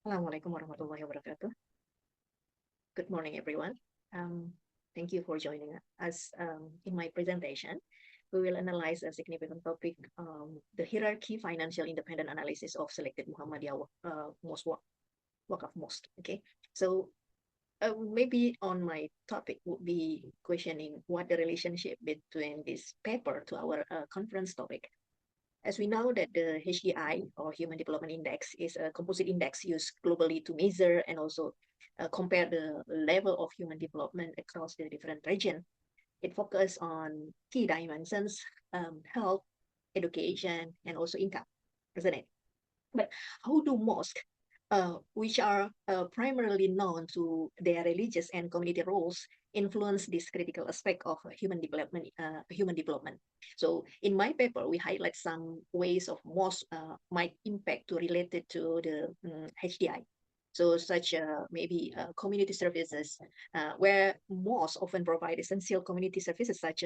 Assalamualaikum warahmatullahi wabarakatuh. Good morning, everyone. Thank you for joining us in my presentation. We will analyze a significant topic, the hierarchy financial independent analysis of selected Muhammadiyah Mosque, waqf mosque. Okay, so maybe on my topic would be questioning what the relationship between this paper to our conference topic. As we know that the HDI, or Human Development Index, is a composite index used globally to measure and also compare the level of human development across the different regions. It focuses on key dimensions, health, education, and also income, isn't it? But how do mosques, which are primarily known to their religious and community roles, influence this critical aspect of human development? So, in my paper, we highlight some ways of mosques might impact to related to the HDI. So, such maybe community services, where mosques often provide essential community services such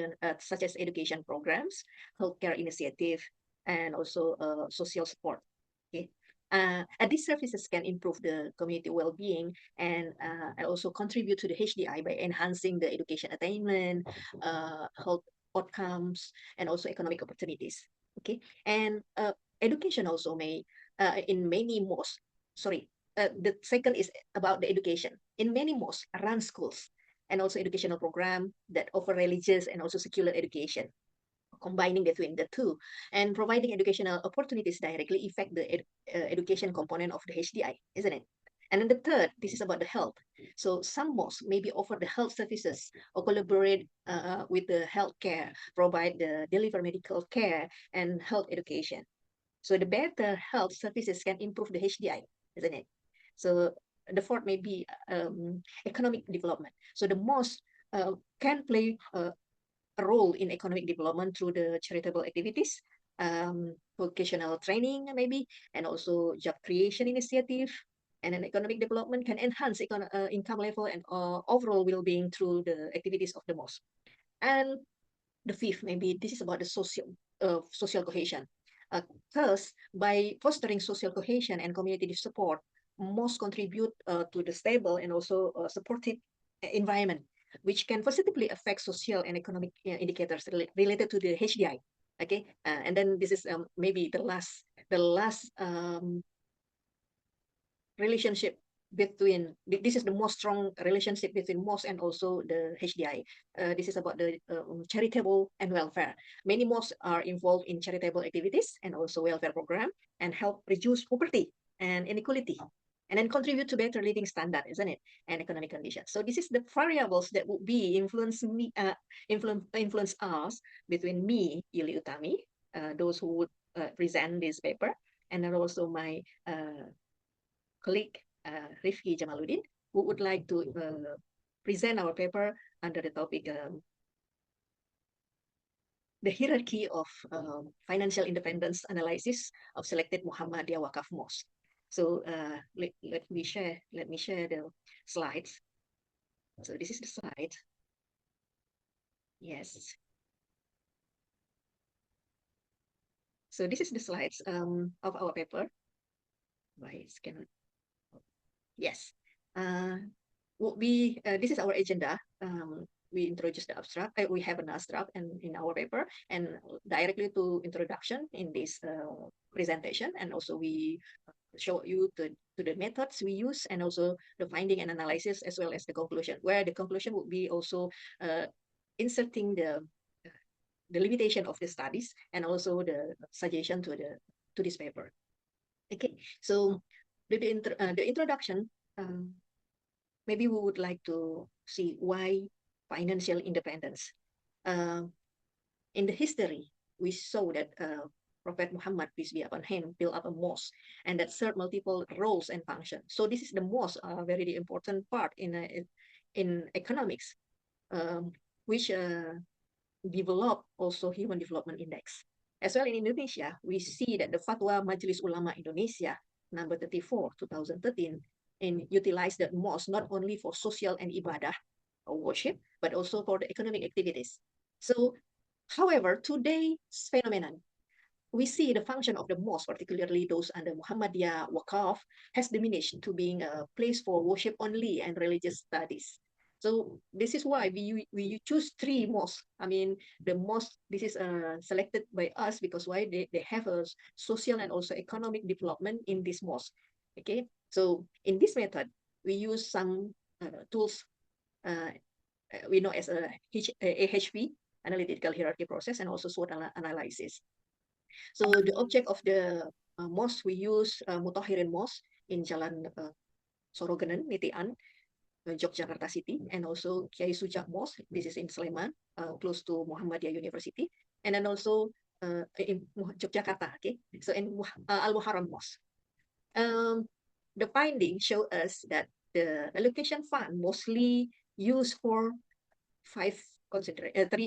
as education programs, healthcare initiative, and also social support. Okay. And these services can improve the community well-being and also contribute to the HDI by enhancing the education attainment, health outcomes, and also economic opportunities. Okay, and education also may in many mosques. Sorry, the second is about the education. In many mosques, run schools and also educational program that offer religious and also secular education, combining between the two and providing educational opportunities directly affect the education component of the HDI, isn't it? And then the third, this is about the health. So some mosques maybe offer the health services or collaborate with the healthcare, provide the deliver medical care and health education. So the better health services can improve the HDI, isn't it? So the fourth may be economic development. So the mosque can play a role in economic development through the charitable activities, vocational training maybe, and also job creation initiative. And an economic development can enhance income level and overall well-being through the activities of the mosque. And the fifth, maybe this is about the social cohesion. Thus, by fostering social cohesion and community support, mosques contribute to the stable and also supportive environment, which can positively affect social and economic indicators related to the HDI. Okay, and then this is maybe the last relationship between, this is the most strong relationship between mosque and also the HDI. This is about the charitable and welfare. Many mosques are involved in charitable activities and also welfare program and help reduce poverty and inequality and then contribute to better living standard, isn't it? And economic conditions. So this is the variables that would be influence us between me, Yuli Utami, those who would present this paper, and then also my colleague Rifki Jamaluddin, who would like to present our paper under the topic the hierarchy of financial independence analysis of selected Muhammadiyah Waqf Mosque. So let me share the slides. So this is the slide. Yes. So this is the slides of our paper. Right, scan. Yes. Would be this is our agenda. We introduce the abstract. We have an abstract and in our paper, and directly to introduction in this presentation, and also we show you to the methods we use, and also the finding and analysis, as well as the conclusion. Where the conclusion would be also inserting the limitation of the studies and also the suggestion to this paper. Okay, so the introduction. Maybe we would like to see why financial independence. In the history, we saw that Prophet Muhammad, peace be upon him, built up a mosque and that served multiple roles and functions. So this is the most very important part in economics, which develop also Human Development Index. As well in Indonesia, we see that the Fatwa Majelis Ulama Indonesia number 34, 2013, and utilize the mosque not only for social and ibadah or worship, but also for the economic activities. So, however, today's phenomenon, we see the function of the mosque, particularly those under Muhammadiyah, waqf, has diminished to being a place for worship only and religious studies. So this is why we choose 3 mosques. I mean, the mosque, this is selected by us because why they have a social and also economic development in this mosque. Okay, so in this method, we use some tools we know as a AHP, Analytical Hierarchy Process, and also SWOT Analysis. So the object of the mosque, we use Muthohhirin Mosque in Jalan Sorogenan, Nitian, Yogyakarta City, and also Sudja Mosque. This is in Sleman, close to Muhammadiyah University, and then also in Yogyakarta. Okay, so in Al-Muharram Mosque. The findings show us that the allocation fund mostly used for 3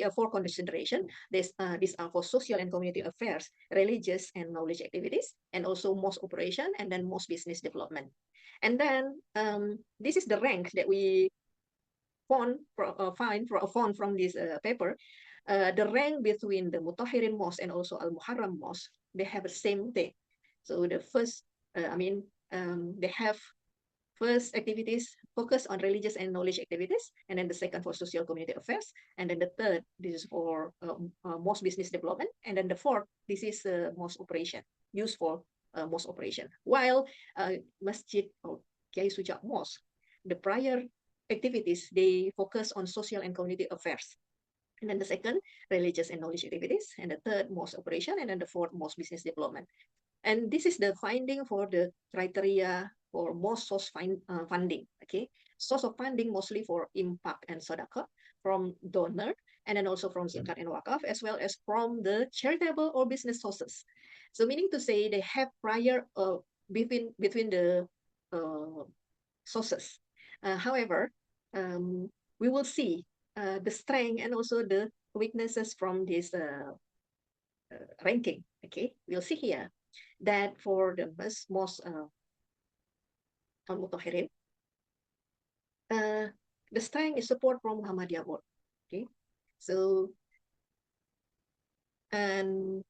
or 4 consideration. These are for social and community affairs, religious and knowledge activities, and also mosque operation, and then mosque business development. And then this is the rank that we found from this paper. The rank between the Muthohhirin Mosque and also Al-Muharram Mosque, they have the same thing. So the first, they have first activities focus on religious and knowledge activities, and then the second for social community affairs, and then the third, this is for mosque business development, and then the fourth, this is mosque operation, used for mosque operation. While Masjid or Kiai Sudja Mosque, the prior activities, they focus on social and community affairs. And then the second, religious and knowledge activities, and the third, mosque operation, and then the fourth, mosque business development. And this is the finding for the criteria for most source funding. Okay, source of funding mostly for infaq and sadaqah from donor, and then also from zakat and waqf, as well as from the charitable or business sources. So meaning to say they have prior between the sources. However, we will see the strength and also the weaknesses from this ranking. Okay, we'll see here that for the most Muthohhirin, the strength is support from Muhammadiyah board. Okay, so and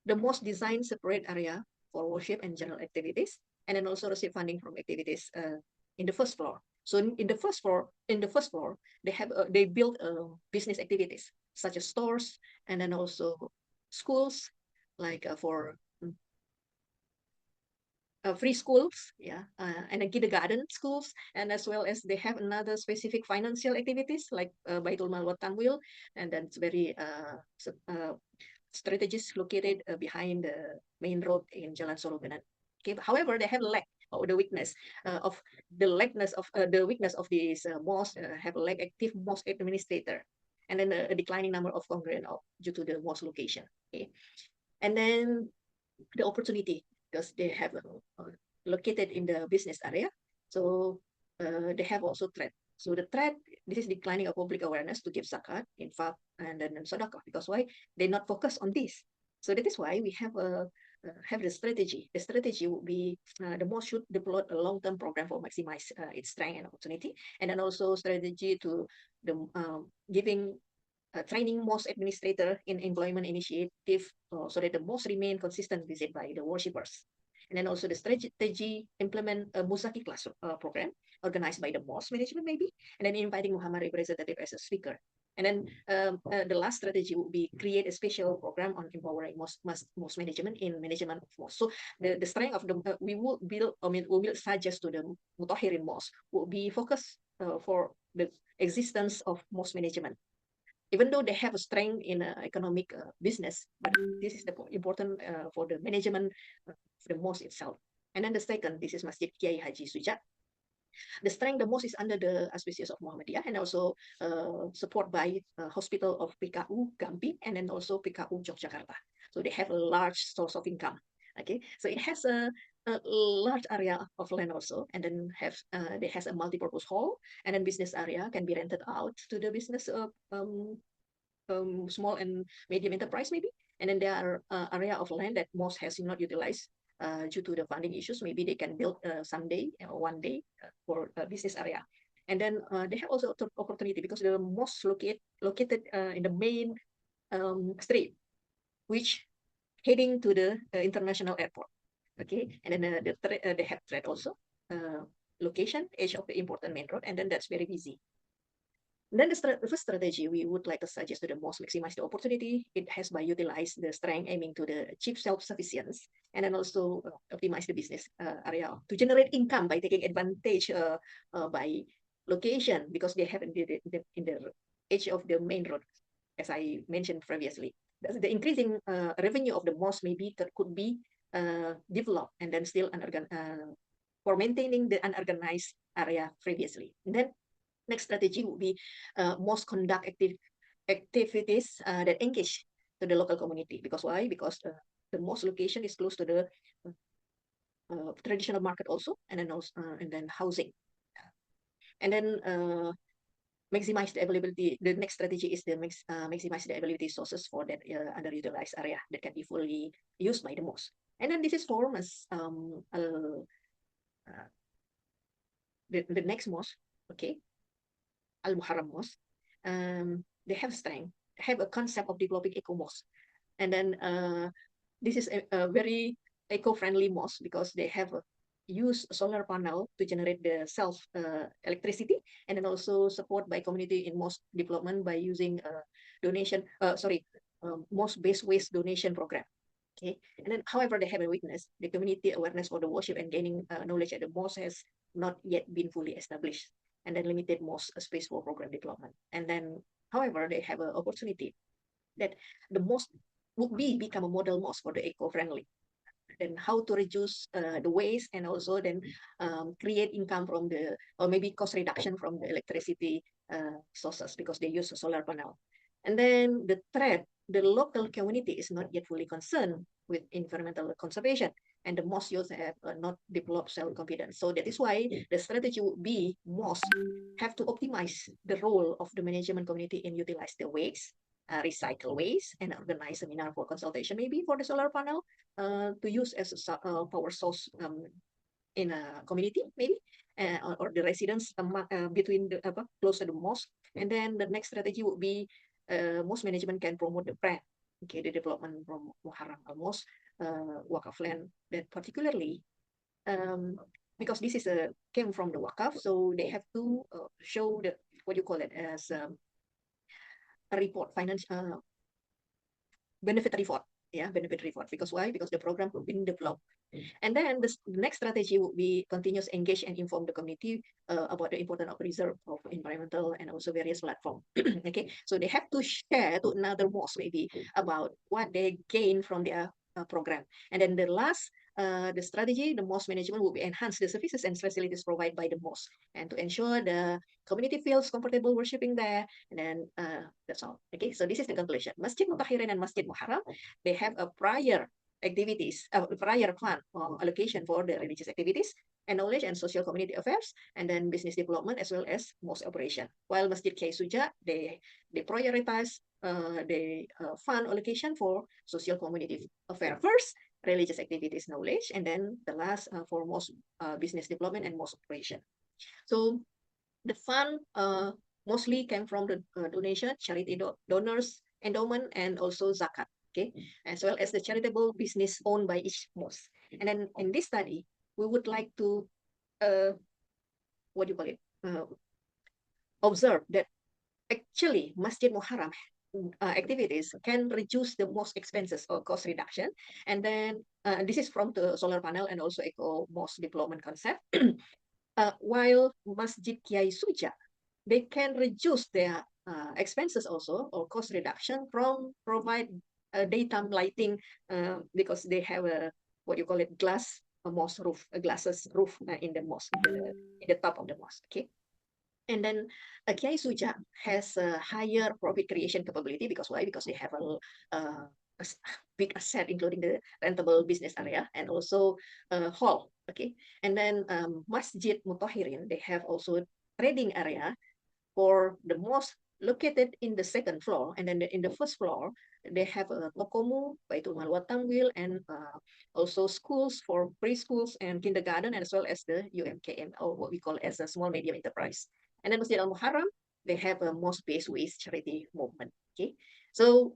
the mosque design separate area for worship and general activities, and then also receive funding from activities in the first floor. So in the first floor, they build business activities such as stores, and then also schools, like for free schools, and a kindergarten schools, and as well as they have another specific financial activities like Baitul Mal wa Tanwil, and then it's very strategies located behind the main road in Jalan Sorogenan. Okay, however, they have lack or the weakness of this mosque, have a lack active mosque administrator, and then a declining number of congregants due to the mosque location. Okay, and then the opportunity, because they have located in the business area, so they have also threat. So the threat, this is declining of public awareness to give zakat, infaq, and then sadaqah, because why they not focus on this. So that is why we have the strategy. The strategy would be the mosque should deploy a long-term program for maximize its strength and opportunity, and then also strategy to the giving training mosque administrator in employment initiative so that the mosque remain consistent visit by the worshippers. And then also the strategy implement a Musaki class program organized by the mosque management maybe, and then inviting Muhammad representative as a speaker. And then the last strategy would be create a special program on empowering mosque management in management of mosque. So the strength of the we will suggest to the Muthohhirin Mosque will be focused for the existence of mosque management, even though they have a strength in economic business, but this is the important for the management of the mosque itself. And then the second, this is Masjid Kiai Haji Sudja. The strength, the mosque is under the auspices of Muhammadiyah, and also support by hospital of PKU Gamping, and then also PKU Yogyakarta. So they have a large source of income. Okay, so it has a large area of land also, and then it has a multi-purpose hall, and then business area can be rented out to the business small and medium enterprise maybe, and then there are area of land that mosque has not utilized due to the funding issues. Maybe they can build someday or one day for a business area. And then they have also opportunity because the mosque located in the main street, which heading to the international airport. Okay, and then they have threat also, location, edge of the important main road, and then that's very busy. Then the first strategy we would like to suggest to the mosque maximize the opportunity. It has by utilize the strength aiming to the cheap self-sufficiency, and then also optimize the business area to generate income by taking advantage by location, because they have in the edge of the main road, as I mentioned previously. The increasing revenue of the mosque maybe could be developed and then still for maintaining the unorganized area previously. And then next strategy would be mosque conduct activities that engage to the local community. Because why? Because the mosque location is close to the traditional market also, and then housing. And then maximize the availability. The next strategy is the maximize the availability sources for that underutilized area that can be fully used by the mosque. And then this is formed as the next mosque, okay, Al-Muharram Mosque. They have a concept of developing Eco-Mosque. And then this is a very eco-friendly mosque because they have use solar panel to generate the self electricity, and then also support by community in mosque development by using donation, mosque-based waste donation program. Okay, and then however they have a weakness, the community awareness for the worship and gaining knowledge at the mosque has not yet been fully established, and then limited mosque space for program development. And then however they have an opportunity that the mosque would become a model mosque for the eco-friendly, then how to reduce the waste, and also then create income from the, or maybe cost reduction from the electricity sources, because they use a solar panel. And then the threat, the local community is not yet fully concerned with environmental conservation, and the mosque youth have not developed self-confidence. So that is why the strategy would be mosque have to optimize the role of the management community in utilize the waste, recycle waste, and organize seminar for consultation, maybe for the solar panel to use as a power source in a community, maybe, or the residents between the close to the mosque. And then the next strategy would be mosque management can promote the brand, okay, the development from Muharram Mosque, waqf land, that particularly because this is came from the waqf, so they have to show the, what you call it, as a report, financial benefit report. Yeah, benefit report. Because why? Because the program will be developed. And then the next strategy would be continuous engage and inform the community about the importance of preserve of environmental and also various platform. Okay, so they have to share to another mosque maybe about what they gain from their program. And then the last, the strategy, the mosque management will be enhance the services and facilities provided by the mosque, and to ensure the community feels comfortable worshiping there. And then that's all. Okay, so this is the conclusion. Masjid Muthohhirin and Masjid Muharram, they have a prior activities, prior fund allocation for the religious activities and knowledge and social community affairs, and then business development as well as mosque operation. While Masjid Kiai Sudja, they prioritize the fund allocation for social community affair first, religious activities knowledge, and then the last for mosque business development and mosque operation. So the fund mostly came from the donation, charity donors, endowment, and also zakat, okay, as well as the charitable business owned by each mosque. And then in this study, we would like to, what do you call it, observe that actually Masjid Muharram activities can reduce the mosque expenses or cost reduction. And then this is from the solar panel and also Eco-Mosque development concept. While Masjid Kiai Sudja, they can reduce their expenses also, or cost reduction from provide daytime lighting because they have a, what you call it, glass mosque roof, a glasses roof in the mosque, in the top of the mosque. Okay. And then Kiai Sudja has a higher profit creation capability, because why? Because they have a big asset, including the rentable business area and also hall. Okay, and then Masjid Muthohhirin, they have also trading area for the mosque located in the second floor, and then in the first floor they have a tokomu, Baitul Mal Watangwil, and also schools for preschools and kindergarten, as well as the UMKM, or what we call as a small medium enterprise. And then Masjid Al-Muharram, they have a mosque-based waste charity movement. Okay, so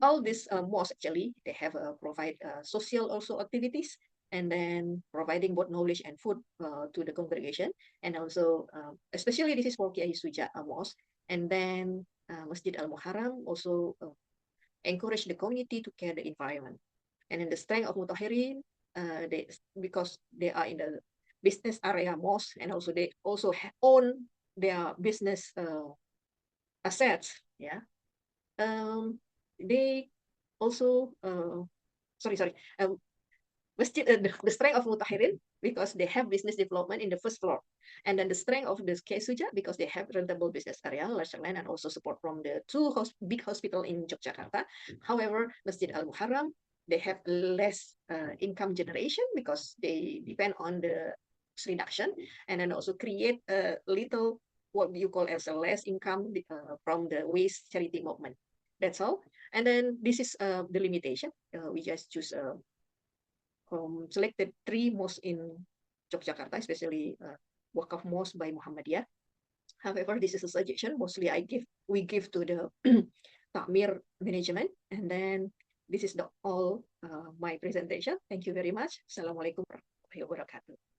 all these mosques actually, they have provide social also activities, and then providing both knowledge and food to the congregation, and also especially this is for Kiai Sudja Mosque, and then Masjid Al-Muharram also encourage the community to care the environment. And in the strength of Muthohhirin, because they are in the business area mosque, and also they also own their business assets, yeah. They also Masjid, the strength of Muthohhirin because they have business development in the first floor, and then the strength of the Kiai Sudja because they have rentable business area, large land, and also support from the two big hospital in Yogyakarta. However, Masjid Al-Muharram, they have less income generation because they depend on the reduction, and then also create a little what you call as a less income from the waste charity movement. That's all. And then this is the limitation. We just choose selected 3 mosques in Yogyakarta, especially Waqf Mosque by Muhammadiyah. However, this is a suggestion. Mostly we give to the Takmir management. And then this is all my presentation. Thank you very much. Assalamualaikum warahmatullahi wabarakatuh.